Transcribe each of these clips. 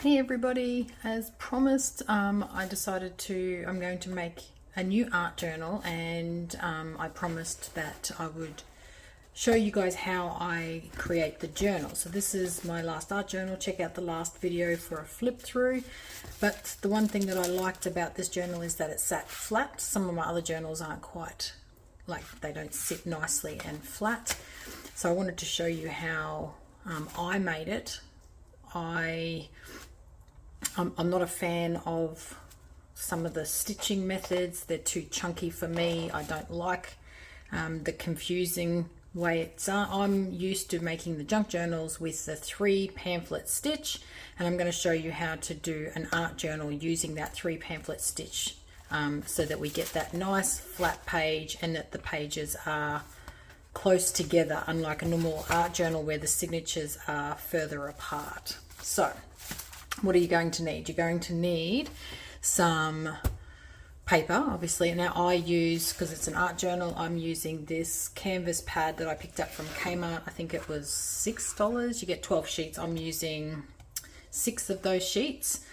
Hey everybody, as promised, I'm going to make a new art journal, and I promised that I would show you guys how I create the journal. So this is my last art journal. Check out the last video for a flip through. But the one thing that I liked about this journal is that it sat flat. Some of my other journals aren't quite, they don't sit nicely and flat. So I wanted to show you how I made it. I'm not a fan of some of the stitching methods. They're too chunky for me. I don't like the confusing way it's I'm used to making the junk journals with the 3 pamphlet stitch, and I'm going to show you how to do an art journal using that 3 pamphlet stitch, so that we get that nice flat page and that the pages are close together, unlike a normal art journal where the signatures are further apart. So what are you going to need? You're going to need some paper, obviously. Now I use, because it's an art journal, I'm using this canvas pad that I picked up from Kmart. I think it was $6. You get 12 sheets. I'm using 6 of those sheets.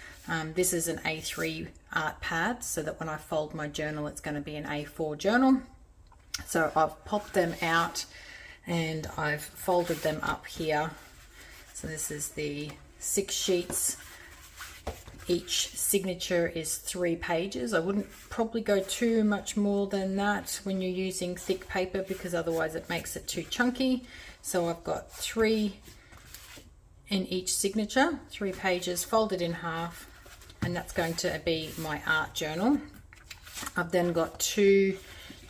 This is an A3 art pad, so that when I fold my journal, it's going to be an A4 journal. So I've popped them out and I've folded them up here. So this is the 6 sheets. Each signature is 3 pages. I wouldn't probably go too much more than that when you're using thick paper, because otherwise it makes it too chunky. So I've got 3 in each signature, 3 pages folded in half, and that's going to be my art journal. I've then got 2,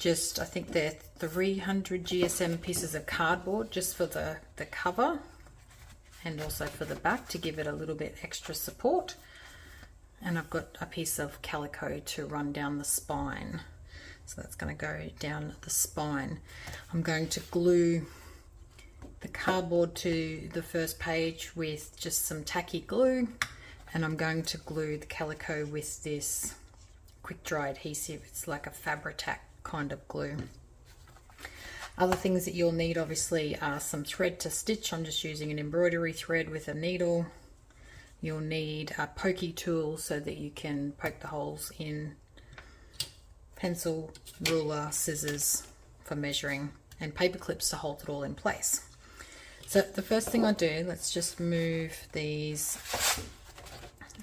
I think they're 300 GSM pieces of cardboard, just for the cover and also for the back to give it a little bit extra support. And I've got a piece of calico to run down the spine. So that's going to go down the spine. I'm going to glue the cardboard to the first page with just some tacky glue, and I'm going to glue the calico with this quick dry adhesive. It's like a Fabri-Tac kind of glue. Other things that you'll need obviously are some thread to stitch. I'm just using an embroidery thread with a needle. You'll need a pokey tool so that you can poke the holes in, pencil, ruler, scissors for measuring, and paper clips to hold it all in place. So the first thing I do, let's just move these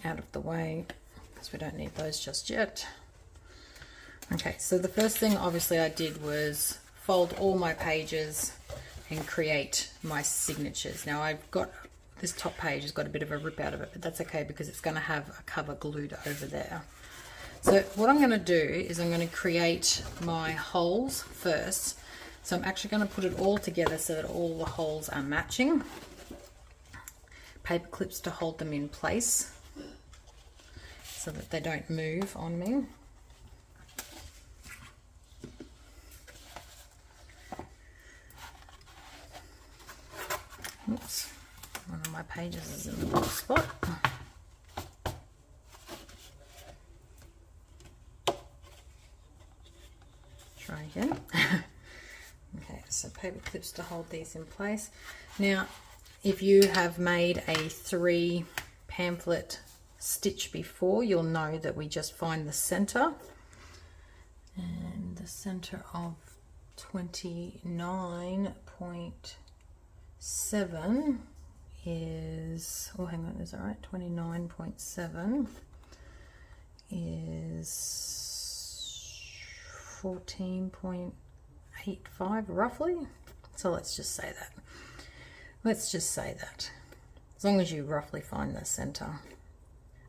out of the way because we don't need those just yet. Okay, so the first thing obviously I did was fold all my pages and create my signatures. Now I've got this top page has got a bit of a rip out of it, but that's okay because it's going to have a cover glued over there. So what I'm going to do is I'm going to create my holes first. So I'm actually going to put it all together so that all the holes are matching. Paper clips to hold them in place so that they don't move on me. Oops. One of my pages is in the wrong spot. Try again. Okay, so paper clips to hold these in place. Now, if you have made a 3 pamphlet stitch before, you'll know that we just find the center. And the center of 29.7 is, oh hang on, is that right? 29.7 is 14.85 roughly. So let's just say that. Let's just say that. As long as you roughly find the center.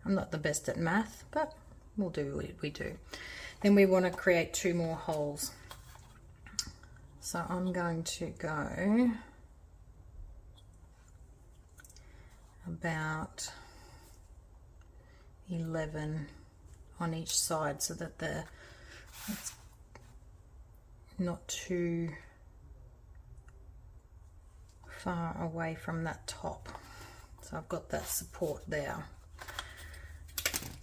I'm not the best at math, but we'll do what we do. Then we want to create 2 more holes. So I'm going to go about 11 on each side so that it's not too far away from that top. So I've got that support there.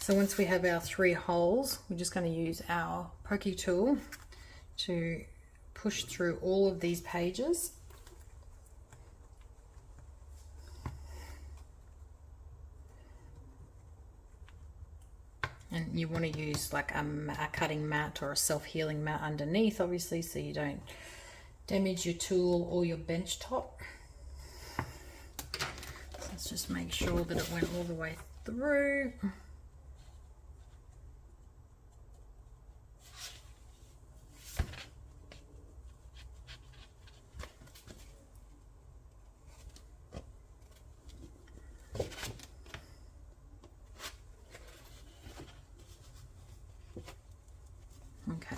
So once we have our 3 holes, we're just going to use our pokey tool to push through all of these pages. And you want to use like a cutting mat or a self-healing mat underneath, obviously, so you don't damage your tool or your bench top. So let's just make sure that it went all the way through. Okay,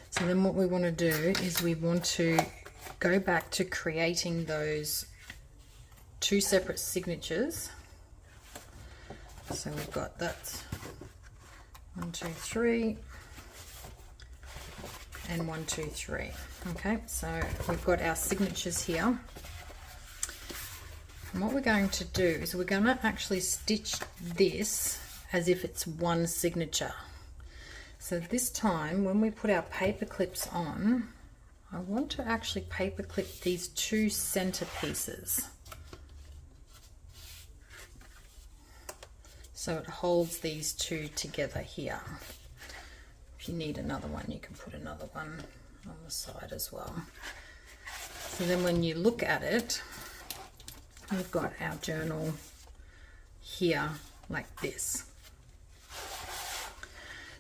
so then what we want to do is we want to go back to creating those two separate signatures. So we've got that 1, 2, 3 and 1, 2, 3. Okay, so we've got our signatures here. And what we're going to do is we're going to actually stitch this as if it's one signature. So this time when we put our paper clips on, I want to actually paper clip these two center pieces. So it holds these two together here. If you need another one, you can put another one on the side as well. So then when you look at it, we've got our journal here like this.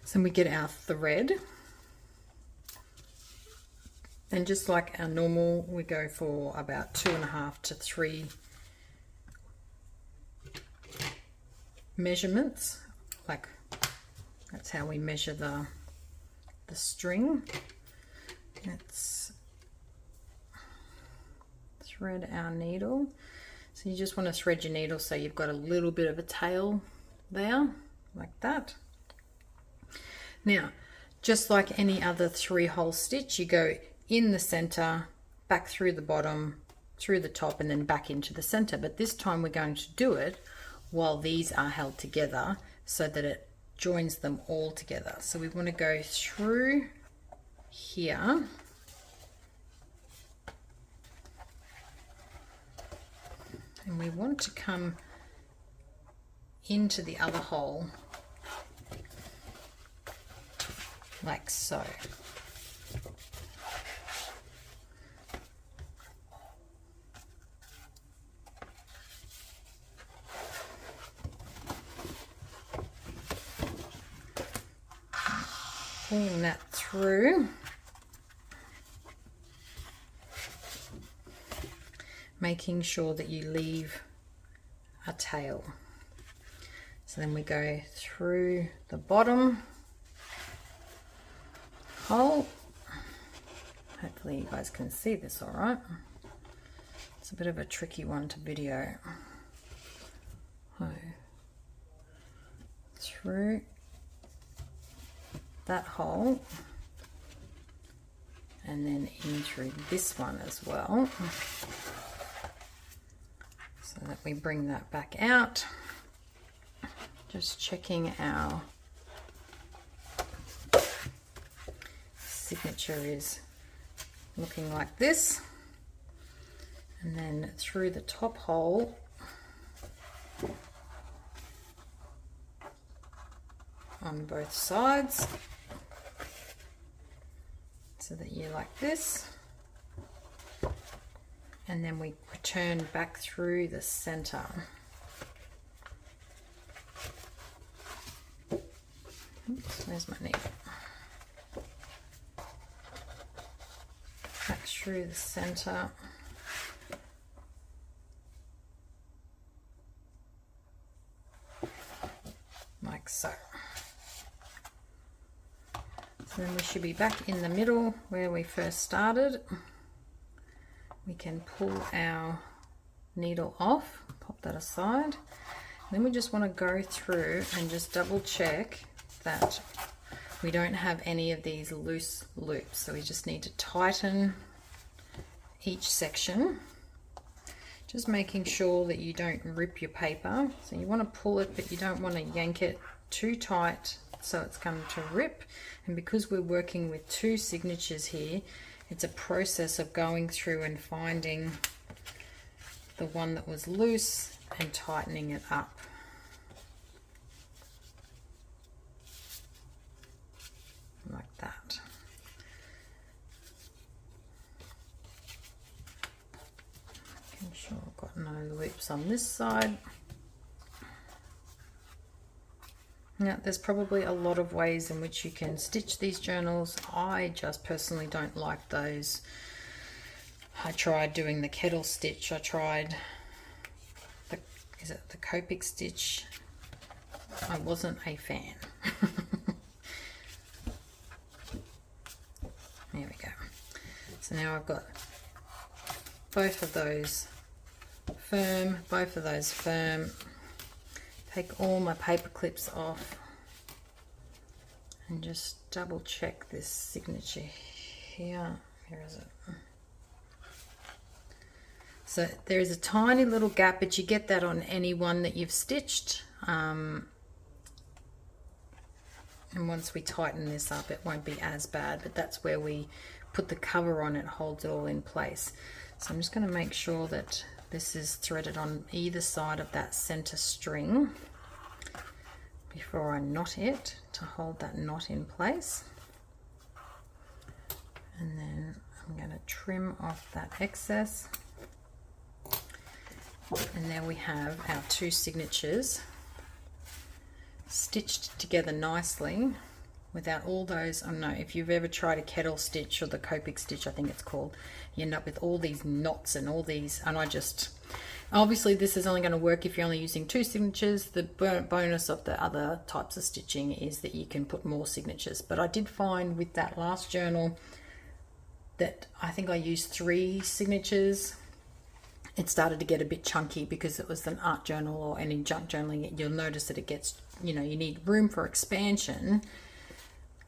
So we get our thread, and just like our normal, we go for about 2.5 to 3 measurements. Like that's how we measure the string. Let's thread our needle. So you just want to thread your needle so you've got a little bit of a tail there, like that. Now, just like any other 3-hole stitch, you go in the center, back through the bottom, through the top, and then back into the center. But this time we're going to do it while these are held together so that it joins them all together. So we want to go through here. And we want to come into the other hole like so. Pulling that through, making sure that you leave a tail. So then we go through the bottom hole. Hopefully you guys can see this all right. It's a bit of a tricky one to video. Through that hole and then in through this one as well, so that we bring that back out. Just checking our signature is looking like this, and then through the top hole on both sides, so that you're like this, and then we return back through the center. Oops, where's my needle? Back through the center. Like so. So then we should be back in the middle where we first started. We can pull our needle off, pop that aside. Then we just want to go through and just double check that we don't have any of these loose loops. So we just need to tighten each section, just making sure that you don't rip your paper. So you want to pull it, but you don't want to yank it too tight so it's going to rip. And because we're working with two signatures here, it's a process of going through and finding the one that was loose and tightening it up. Make sure I've got no loops on this side. Now, there's probably a lot of ways in which you can stitch these journals. I just personally don't like those. I tried doing the kettle stitch. I tried the, is it the coptic stitch? I wasn't a fan. There we go. So now I've got both of those firm, both of those firm. Take all my paper clips off and just double check this signature here. Where is it? So there is a tiny little gap, but you get that on any one that you've stitched. And once we tighten this up, it won't be as bad, but that's where we put the cover on. It holds it all in place. So I'm just going to make sure that this is threaded on either side of that center string before I knot it to hold that knot in place. And then I'm going to trim off that excess. And there we have our two signatures stitched together nicely without all those. I don't know if you've ever tried a kettle stitch or the coptic stitch, I think it's called. You end up with all these knots and all these, and obviously this is only going to work if you're only using two signatures. The bonus of the other types of stitching is that you can put more signatures. But I did find with that last journal that I think I used 3 signatures. It started to get a bit chunky because it was an art journal or any junk journaling. You'll notice that it gets, you need room for expansion.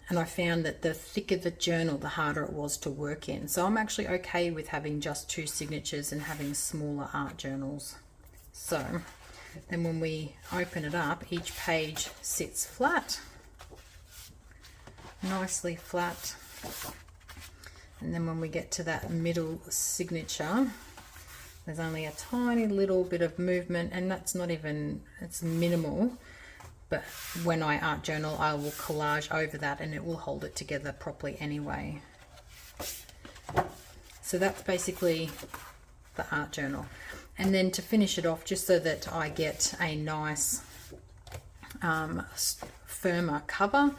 And I found that the thicker the journal, the harder it was to work in. So I'm actually okay with having just 2 signatures and having smaller art journals. So then when we open it up, each page sits flat, nicely flat. And then when we get to that middle signature, there's only a tiny little bit of movement, and that's not even, it's minimal. But when I art journal, I will collage over that and it will hold it together properly anyway. So that's basically the art journal. And then to finish it off, just so that I get a nice firmer cover,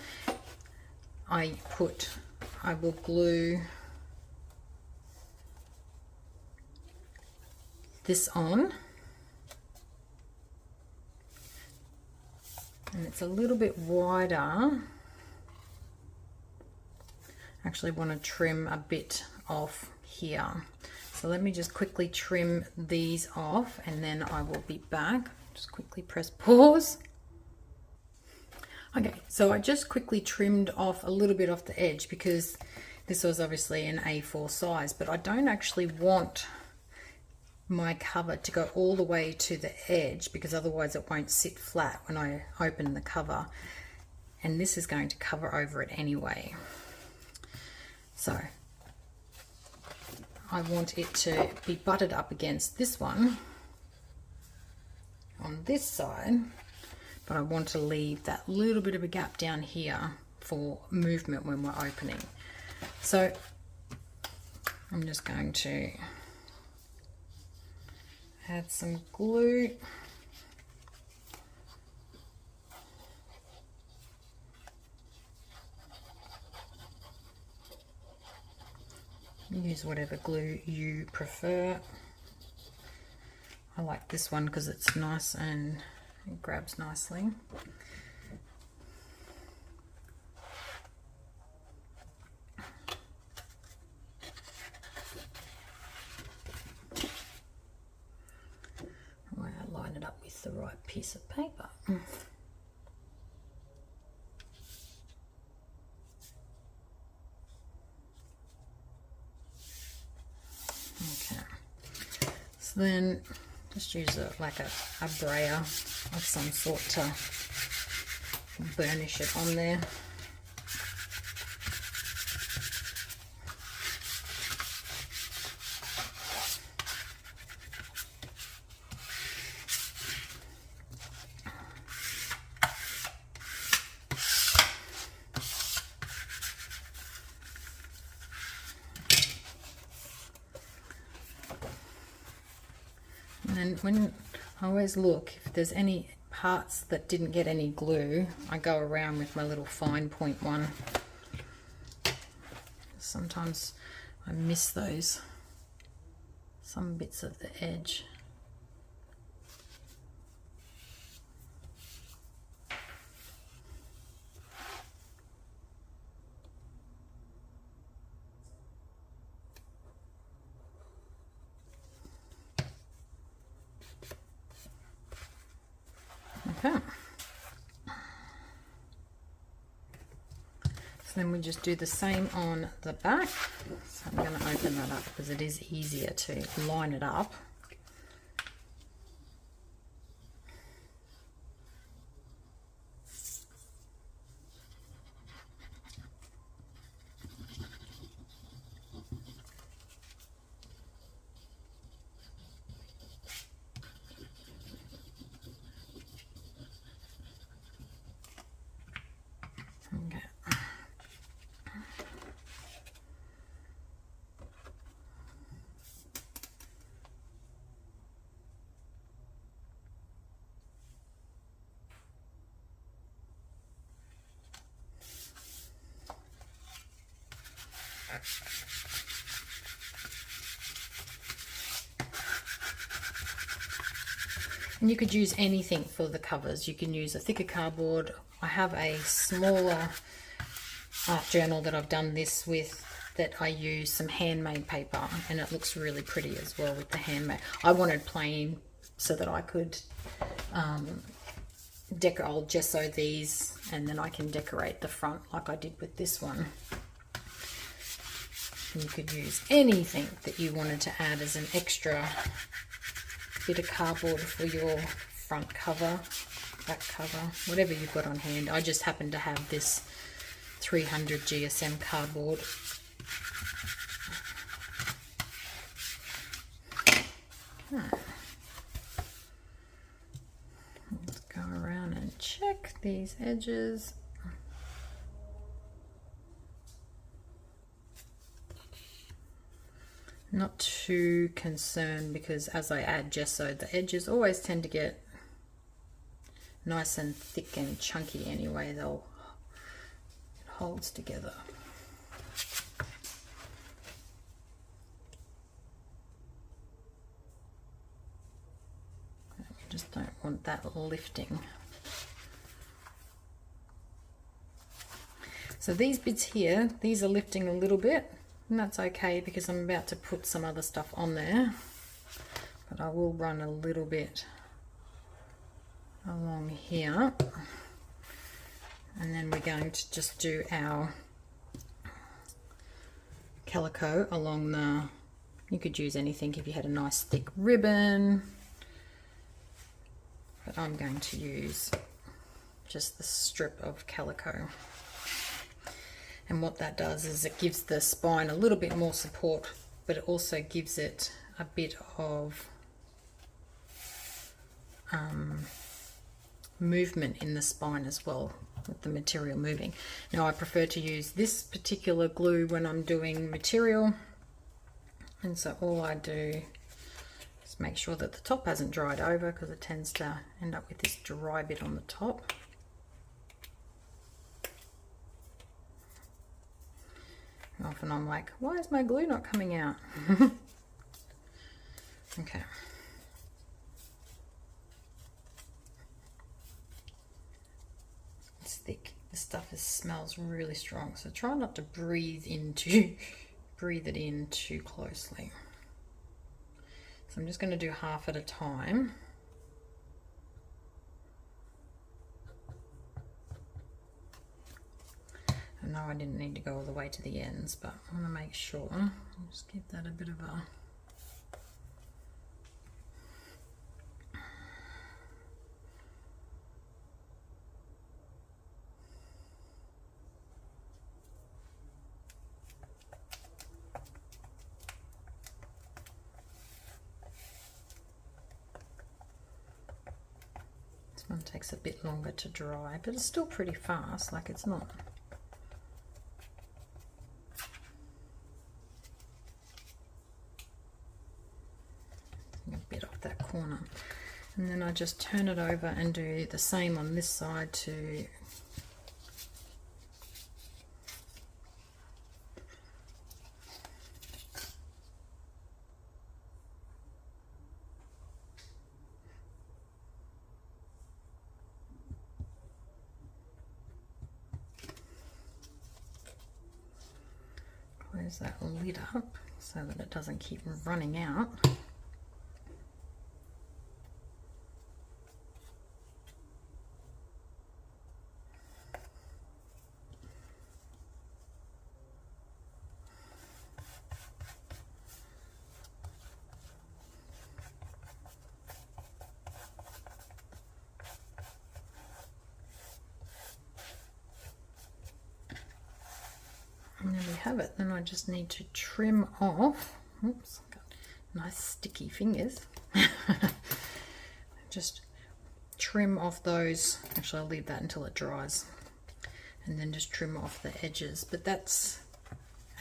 I will glue this on. And it's a little bit wider. Actually want to trim a bit off here. So let me just quickly trim these off and then I will be back. Just quickly press pause. Okay, so I just quickly trimmed off a little bit off the edge because this was obviously an A4 size, but I don't actually want my cover to go all the way to the edge because otherwise it won't sit flat when I open the cover, and this is going to cover over it anyway. So I want it to be butted up against this one on this side, but I want to leave that little bit of a gap down here for movement when we're opening. So I'm just going to add some glue. Use whatever glue you prefer. I like this one because it's nice and it grabs nicely. Line it up with the right piece of paper. Okay, so then just use a brayer of some sort to burnish it on there. when I always look, if there's any parts that didn't get any glue, I go around with my little fine point one. Sometimes I miss those, some bits of the edge. Okay. So then we just do the same on the back. So I'm going to open that up because it is easier to line it up. Okay. And you could use anything for the covers. You can use a thicker cardboard. I have a smaller art journal that I've done this with, that I use some handmade paper, and it looks really pretty as well with the handmade. I wanted plain so that I could I'll gesso these, and then I can decorate the front like I did with this one. And you could use anything that you wanted to add as an extra bit of cardboard for your front cover, back cover, whatever you've got on hand. I just happen to have this 300 GSM cardboard. Okay. Let's go around and check these edges. Not too concerned, because as I add gesso, the edges always tend to get nice and thick and chunky anyway. It holds together. I just don't want that lifting. So these bits here, these are lifting a little bit. And that's okay because I'm about to put some other stuff on there, but I will run a little bit along here, and then we're going to just do our calico along the, you could use anything if you had a nice thick ribbon, but I'm going to use just the strip of calico. And what that does is it gives the spine a little bit more support, but it also gives it a bit of movement in the spine as well, with the material moving. Now I prefer to use this particular glue when I'm doing material, and so all I do is make sure that the top hasn't dried over, because it tends to end up with this dry bit on the top. Often I'm like, why is my glue not coming out? Okay. It's thick. This stuff smells really strong, so try not to breathe it in too closely. So I'm just going to do half at a time. I know I didn't need to go all the way to the ends, but I want to make sure. I'll just give that a bit of a... This one takes a bit longer to dry, but it's still pretty fast, like it's not... a bit off that corner. And then I just turn it over and do the same on this side to close that lid up so that it doesn't keep running out. And there we have it. Then I just need to trim off. Oops, got nice sticky fingers. Just trim off those. Actually, I'll leave that until it dries. And then just trim off the edges. But that's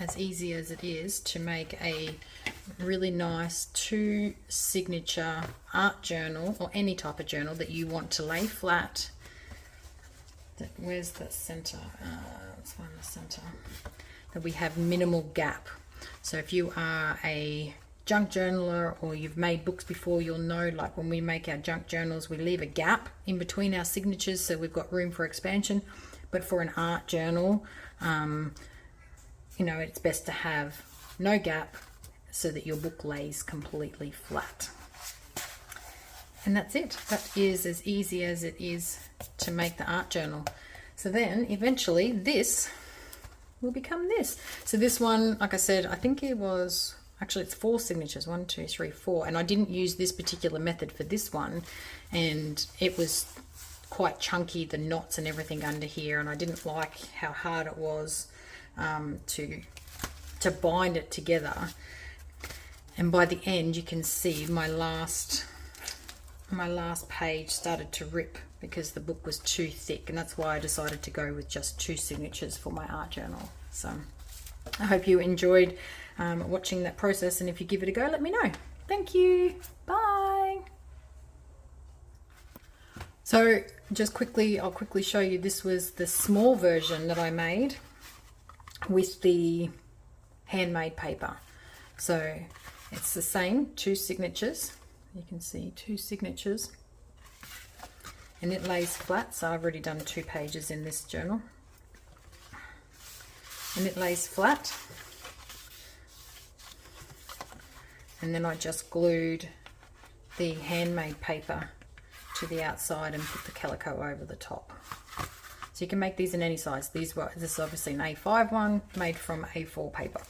as easy as it is to make a really nice 2 signature art journal, or any type of journal that you want to lay flat. Where's the center? Let's find the center. That we have minimal gap. So if you are a junk journaler or you've made books before, you'll know, like when we make our junk journals, we leave a gap in between our signatures so we've got room for expansion. But for an art journal, you know, it's best to have no gap so that your book lays completely flat. And that's it. That is as easy as it is to make the art journal. So then eventually this will become this. So this one, like I said, I think it was, actually it's 4 signatures, 1, 2, 3, 4, and I didn't use this particular method for this one, and it was quite chunky, the knots and everything under here, and I didn't like how hard it was to bind it together. And by the end you can see my last page started to rip because the book was too thick, and that's why I decided to go with just 2 signatures for my art journal. So I hope you enjoyed watching that process, and if you give it a go, let me know. Thank you. Bye. So just quickly, I'll quickly show you, this was the small version that I made with the handmade paper. So it's the same, 2 signatures. You can see 2 signatures, and it lays flat. So I've already done 2 pages in this journal, and it lays flat. And then I just glued the handmade paper to the outside and put the calico over the top. So you can make these in any size. This is obviously an A5 one made from A4 paper.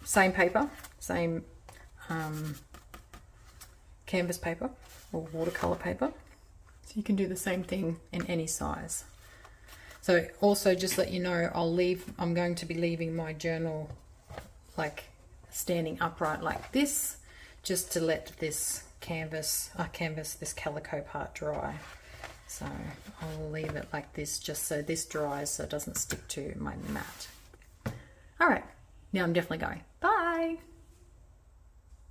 Same paper, same canvas paper or watercolor paper. So you can do the same thing in any size. So also just let you know, I'm going to be leaving my journal like standing upright like this, just to let this this calico part dry. So I'll leave it like this just so this dries so it doesn't stick to my mat. All right, now I'm definitely going. Bye.